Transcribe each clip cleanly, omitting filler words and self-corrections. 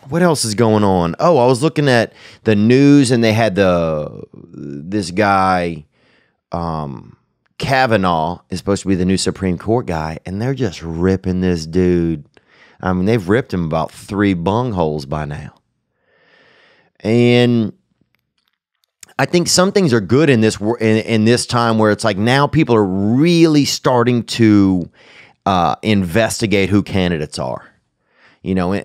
what else is going on? Oh, I was looking at the news and they had this guy, Kavanaugh is supposed to be the new Supreme Court guy, and they're just ripping this dude. I mean, they've ripped him about 3 bungholes by now. And I think some things are good in this time where it's like now people are really starting to investigate who candidates are. You know,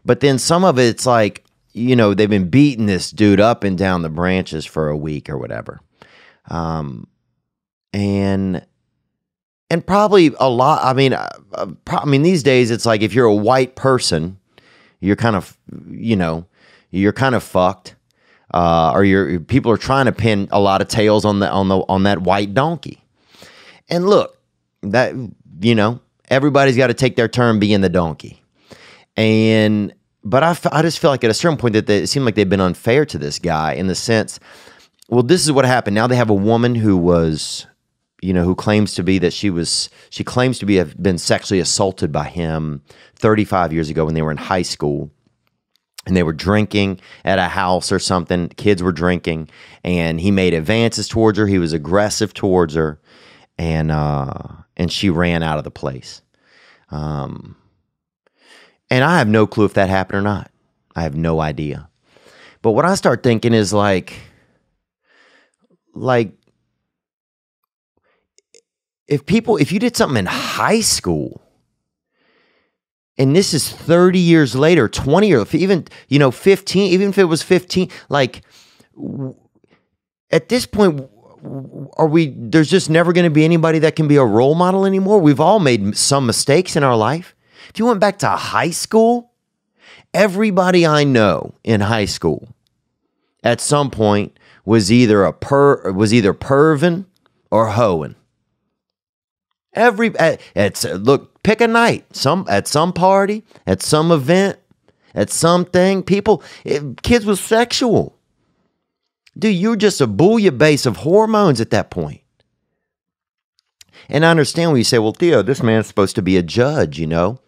but then some of it's like, you know, they've been beating this dude up and down the branches for a week or whatever. And probably a lot, I mean, these days it's like if you're a white person, you're kind of, you know, you're kind of fucked. Or people are trying to pin a lot of tails on that white donkey. And look, that, you know, everybody's got to take their turn being the donkey. But I just feel like at a certain point that it seemed like they've been unfair to this guy in the sense, well, this is what happened. Now they have a woman who was, you know, who claims to be that she claims to have been sexually assaulted by him 35 years ago when they were in high school. And they were drinking at a house or something. Kids were drinking, and he made advances towards her. He was aggressive towards her, and she ran out of the place. And I have no clue if that happened or not. I have no idea. But what I start thinking is like if you did something in high school, and this is 30 years later, 20 or even, you know, 15, even if it was 15, like at this point, there's just never going to be anybody that can be a role model anymore. We've all made some mistakes in our life. If you went back to high school, everybody I know in high school at some point was either perving or hoeing. Look, pick a night. At some party, at some event, at something, kids was sexual. Dude, you're just a bouillabaisse of hormones at that point. And I understand when you say, well, Theo, this man's supposed to be a judge, you know,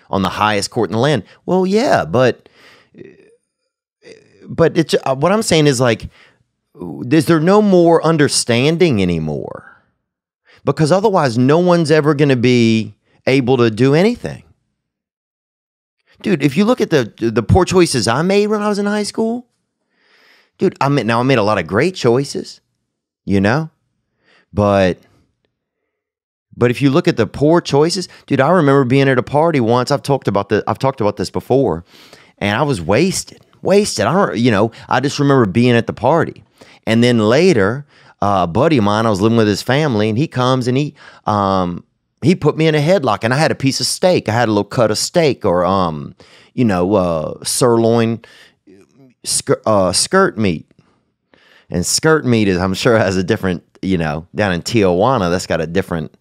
on the highest court in the land. Well, yeah, but it's what I'm saying is like, is there no more understanding anymore? Because otherwise, no one's ever going to be able to do anything. Dude, if you look at the poor choices I made when I was in high school, dude, I made a lot of great choices, you know, but if you look at the poor choices, dude, I remember being at a party once. I've talked about this before, and I was wasted. I just remember being at the party, and then later, a buddy of mine, I was living with his family, and he comes and he put me in a headlock, and I had a piece of steak. I had a little cut of steak or sirloin skirt meat. And skirt meat is, I'm sure, has a different, you know, down in Tijuana, that's got a different,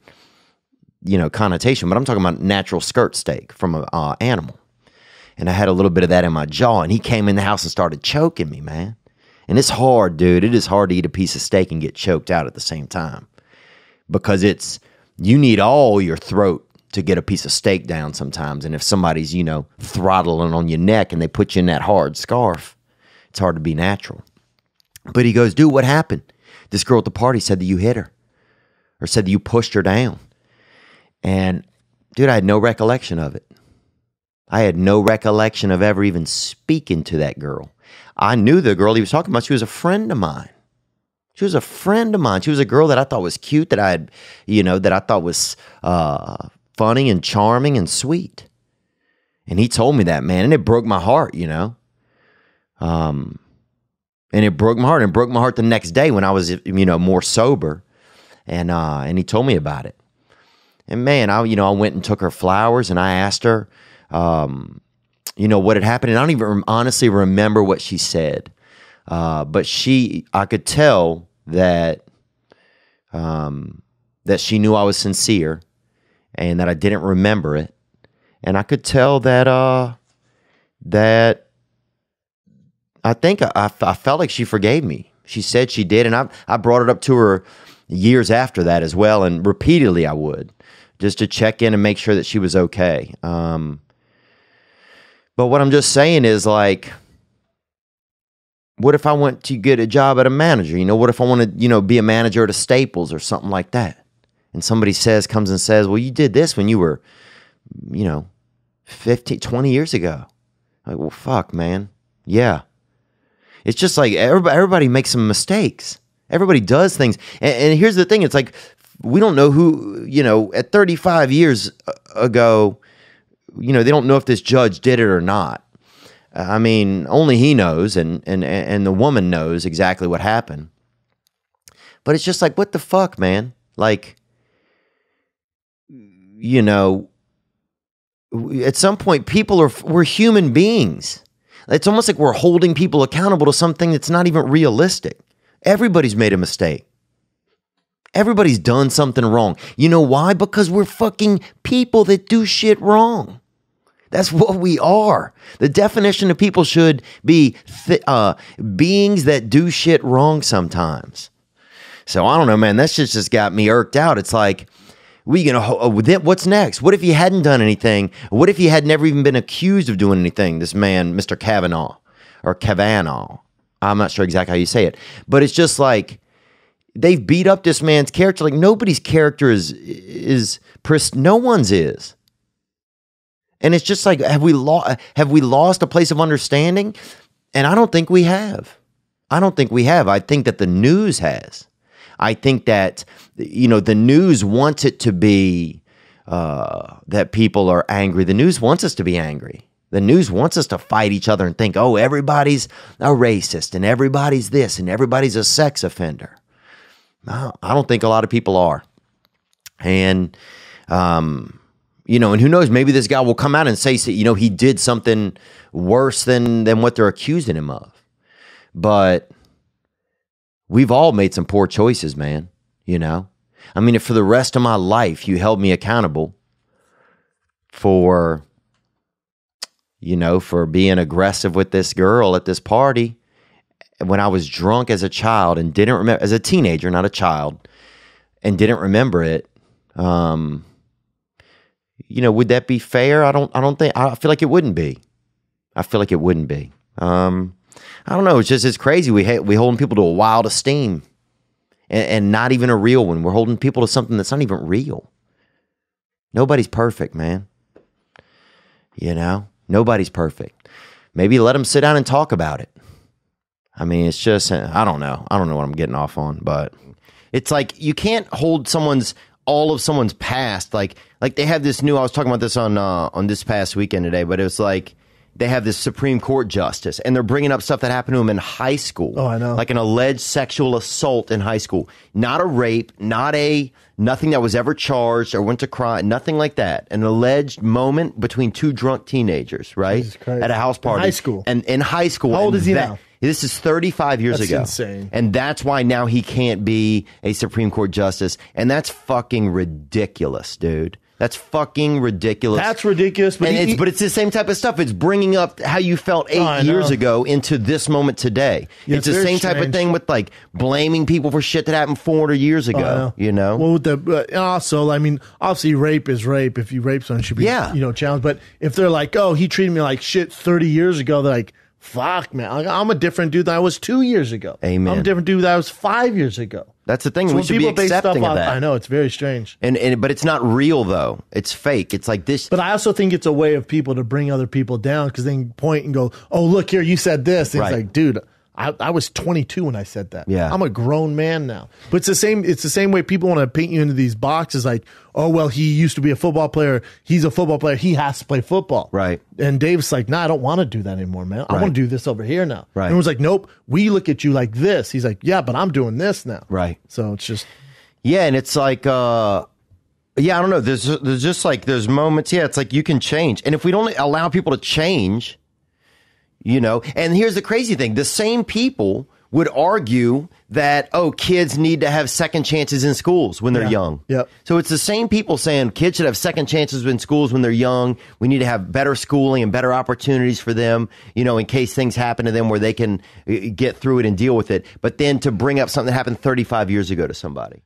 you know, connotation. But I'm talking about natural skirt steak from an animal. And I had a little bit of that in my jaw, and he came in the house and started choking me, man. And it's hard, dude. It is hard to eat a piece of steak and get choked out at the same time, because you need all your throat to get a piece of steak down sometimes. And if somebody's, you know, throttling on your neck and they put you in that hard scarf, it's hard to be natural. But he goes, dude, what happened? This girl at the party said that you hit her, or said that you pushed her down. And dude, I had no recollection of it. I had no recollection of ever even speaking to that girl. I knew the girl he was talking about. She was a friend of mine. She was a friend of mine. She was a girl that I thought was cute, that I thought was funny and charming and sweet. And he told me that, man, and it broke my heart, you know. And it broke my heart. And it broke my heart the next day when I was, you know, more sober. And he told me about it. And man, I went and took her flowers, and I asked her, you know, what had happened. And I don't even honestly remember what she said. But I could tell that she knew I was sincere, and that I didn't remember it. And I could tell that I think I felt like she forgave me. She said she did, and I brought it up to her years after that as well, and repeatedly I would, just to check in and make sure that she was okay. But what I'm just saying is, like, what if I went to get a job at a manager? What if I want to, be a manager at a Staples or something like that? And somebody comes and says, well, you did this when you were, 15, 20 years ago. Like, well, fuck, man. Yeah. It's just like everybody makes some mistakes. Everybody does things. And here's the thing. It's like, we don't know who, at 35 years ago, they don't know if this judge did it or not. I mean, only he knows, and the woman knows exactly what happened. But it's just like, what the fuck, man? Like, at some point, we're human beings. It's almost like we're holding people accountable to something that's not even realistic. Everybody's made a mistake. Everybody's done something wrong. You know why? Because we're fucking people that do shit wrong. That's what we are. The definition of people should be beings that do shit wrong sometimes. So I don't know, man. That shit just got me irked out. It's like, what's next? What if he hadn't done anything? What if he had never even been accused of doing anything? This man, Mr. Kavanaugh, or Kavanaugh. I'm not sure exactly how you say it. But it's just like, they've beat up this man's character. Like, nobody's character is no one's is. And it's just like, have we lost a place of understanding? And I don't think we have. I think that the news has. I think that, the news wants it to be that people are angry. The news wants us to be angry. The news wants us to fight each other and think, oh, everybody's a racist and everybody's this and everybody's a sex offender. No, I don't think a lot of people are. And, and who knows, maybe this guy will come out and say, he did something worse than what they're accusing him of. But we've all made some poor choices, man. I mean, if for the rest of my life you held me accountable for being aggressive with this girl at this party when I was drunk as a child and didn't remember, as a teenager, not a child, and didn't remember it, would that be fair? I feel like it wouldn't be. I don't know. It's crazy. We holding people to a wild esteem and not even a real one. We're holding people to something that's not even real. Nobody's perfect, man. Nobody's perfect. Maybe let them sit down and talk about it. I mean, it's just, I don't know. I don't know what I'm getting off on, but it's like, you can't hold all of someone's past. Like they have this I was talking about this on this past weekend today, but it was like, they have this Supreme Court justice, and they're bringing up stuff that happened to him in high school. Oh, I know. Like an alleged sexual assault in high school. Not a rape, nothing that was ever charged or went to crime, nothing like that. An alleged moment between two drunk teenagers, right? At a house party. In high school. And in high school. How old is he now? This is 35 years ago. That's insane. And that's why now he can't be a Supreme Court justice. And that's fucking ridiculous, dude. That's fucking ridiculous. That's ridiculous. But it's the same type of stuff. It's bringing up how you felt 8 years ago into this moment today. Yeah, it's the same type of thing with like blaming people for shit that happened 400 years ago. Well, also, I mean, obviously rape is rape. If you rape someone, it should be challenged. But if they're like, oh, he treated me like shit 30 years ago, they're like, fuck, man. I'm a different dude than I was 2 years ago. Amen. I'm a different dude than I was 5 years ago. That's the thing. So we should be accepting of that. I know, it's very strange. But it's not real, though. It's fake. It's like this. But I also think it's a way of people to bring other people down because they can point and go, oh, look here, you said this. And it's like, dude, I was 22 when I said that. Yeah. I'm a grown man now. But it's the same way people want to paint you into these boxes like, oh, well, he used to be a football player. He's a football player. He has to play football. Right. And Dave's like, nah, I don't want to do that anymore, man. I want to do this over here now. Right. And everyone's like, nope, we look at you like this. He's like, yeah, but I'm doing this now. Right. So it's just. Yeah, and it's like, I don't know. There's just like, there's moments. Yeah, it's like you can change. And if we don't allow people to change, and here's the crazy thing. The same people would argue that, oh, kids need to have second chances in schools when they're young. Yep. So it's the same people saying kids should have second chances in schools when they're young. We need to have better schooling and better opportunities for them, in case things happen to them where they can get through it and deal with it. But then to bring up something that happened 35 years ago to somebody.